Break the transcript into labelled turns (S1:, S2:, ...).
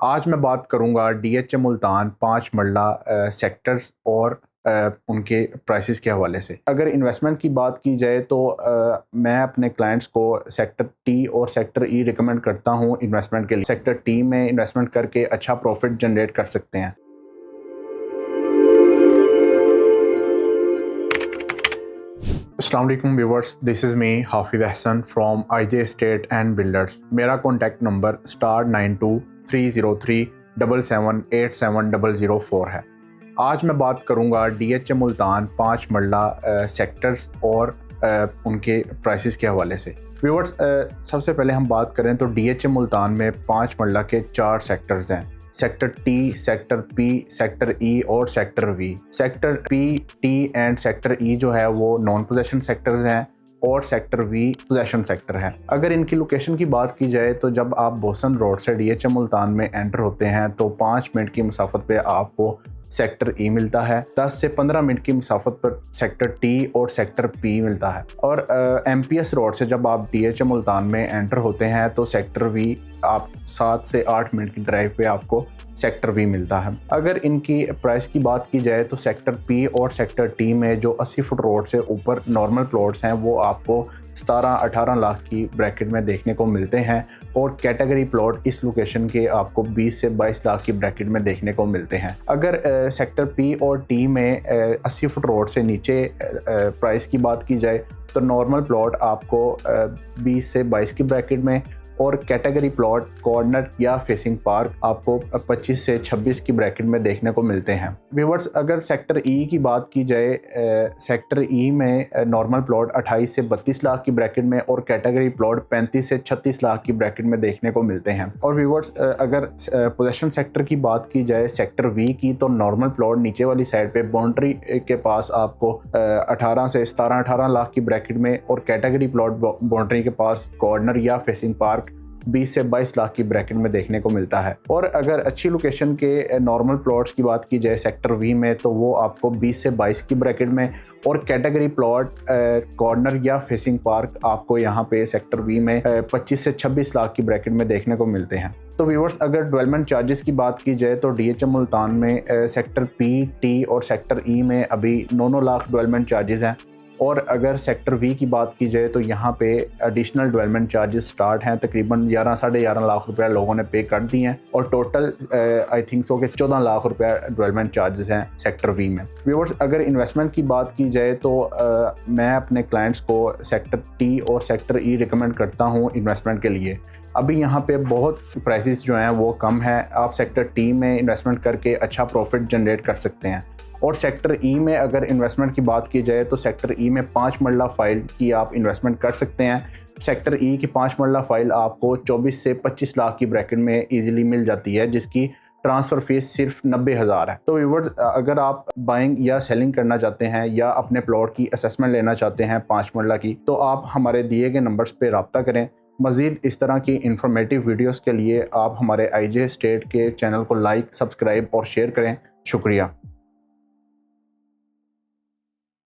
S1: आज मैं बात करूंगा डीएचए मुल्तान 5 मरला सेक्टर्स और उनके प्राइसेस के हवाले से। अगर इन्वेस्टमेंट की बात की जाए तो मैं अपने क्लाइंट्स को सेक्टर टी और सेक्टर ई रिकमेंड करता हूं इन्वेस्टमेंट के लिए। सेक्टर टी में इन्वेस्टमेंट करके अच्छा प्रॉफिट जनरेट कर सकते हैं। अस्सलाम वालेकुम viewers, this is me Hafiz Ahsan from IJ estate and builders. मेरा कॉन्टैक्ट नंबर *923037787004 है। आज मैं बात करूंगा डीएचए मुल्तान 5 मरला सेक्टर्स और उनके प्राइसेस के हवाले से। व्यूअर्स, सबसे पहले हम बात करें तो डीएचए मुल्तान में 5 मरला के 4 सेक्टर्स हैं। Sector T, sector P, sector E और sector V. Sector P, T and sector E जो है वो नॉन पोजेशन सेक्टर्स हैं और सेक्टर वी पोजेशन सेक्टर है। अगर इनकी लोकेशन की बात की जाए तो जब आप बोसन रोड से डीएचए मुल्तान में एंटर होते हैं तो 5 मिनट की मुसाफत पे आपको सेक्टर ई मिलता है। 10 से 15 मिनट की मुसाफत पर सेक्टर टी और सेक्टर पी मिलता है। और एमपीएस रोड से जब आप डीएचए मुल्तान में एंटर होते हैं तो सेक्टर वी आप 7 से 8 मिनट की ड्राइव पे आपको सेक्टर वी मिलता है। अगर इनकी प्राइस की बात की जाए तो सेक्टर पी और सेक्टर टी में जो 80 फुट रोड से ऊपर नॉर्मल प्लॉट्स हैं वो आपको 17-18 लाख की ब्रैकेट में देखने को मिलते हैं और कैटेगरी प्लॉट इस लोकेशन के आपको 20 से 22 लाख की ब्रैकेट में देखने को मिलते हैं। अगर सेक्टर पी और टी में 80 फुट रोड से नीचे प्राइस की बात की जाए तो नॉर्मल प्लॉट आपको 20 से 22 की ब्रैकेट में और कैटेगरी प्लॉट कॉर्नर या फेसिंग पार्क आपको 25 से 26 की ब्रैकेट में देखने को मिलते हैं। व्यूअर्स, अगर सेक्टर ई की बात की जाए, सेक्टर ई में नॉर्मल प्लॉट 28 से 32 लाख की ब्रैकेट में और कैटेगरी प्लॉट 35 से 36 लाख की ब्रैकेट में देखने को मिलते हैं। और व्यूअर्स, अगर पोजेशन सेक्टर की बात की जाए सेक्टर वी की तो नॉर्मल प्लॉट नीचे वाली साइड पे बाउंड्री के पास आपको 18 से 17-18 लाख की ब्रैकेट में और कैटेगरी प्लॉट बाउंड्री के पास कॉर्नर या फेसिंग पार्क 20 से 22 लाख की ब्रैकेट में देखने को मिलता है। और अगर अच्छी लोकेशन के नॉर्मल प्लॉट्स की बात की जाए सेक्टर वी में तो वो आपको 20 से 22 की ब्रैकेट में और कैटेगरी प्लॉट कॉर्नर या फेसिंग पार्क आपको यहाँ पे सेक्टर वी में 25 से 26 लाख की ब्रैकेट में देखने को मिलते हैं। तो व्यूअर्स, अगर डेवलपमेंट चार्जेस की बात की जाए तो डीएचए मुल्तान में सेक्टर पी, टी और सेक्टर ई में अभी 9 लाख डेवलपमेंट चार्जेस हैं। और अगर सेक्टर वी की बात की जाए तो यहाँ पे एडिशनल डेवलपमेंट चार्जेस स्टार्ट हैं, तकरीबन 11-11.5 लाख रुपया लोगों ने पे कर दिए हैं और टोटल आई थिंक सो के 14 लाख रुपया डेवलपमेंट चार्जेस हैं सेक्टर वी में। व्यूअर्स, अगर इन्वेस्टमेंट की बात की जाए तो मैं अपने क्लाइंट्स को सेक्टर टी और सेक्टर ई रिकमेंड करता हूँ इन्वेस्टमेंट के लिए। अभी यहाँ पे बहुत प्राइसेस जो हैं वो कम है। आप सेक्टर टी में इन्वेस्टमेंट करके अच्छा प्रॉफिट जनरेट कर सकते हैं। और सेक्टर ई में अगर इन्वेस्टमेंट की बात की जाए तो सेक्टर ई में 5 मरला फाइल की आप इन्वेस्टमेंट कर सकते हैं। सेक्टर ई की 5 मरला फाइल आपको 24 से 25 लाख की ब्रैकेट में इजीली मिल जाती है, जिसकी ट्रांसफ़र फीस सिर्फ 90,000 है। तो व्यूअर्स, अगर आप बाइंग या सेलिंग करना चाहते हैं या अपने प्लॉट की असेसमेंट लेना चाहते हैं 5 मरला की, तो आप हमारे दिए गए नंबर्स पर रब्ता करें। मज़ीद इस तरह की इंफॉर्मेटिव वीडियोज़ के लिए आप हमारे आईजे एस्टेट के चैनल को लाइक, सब्सक्राइब और शेयर करें। शुक्रिया।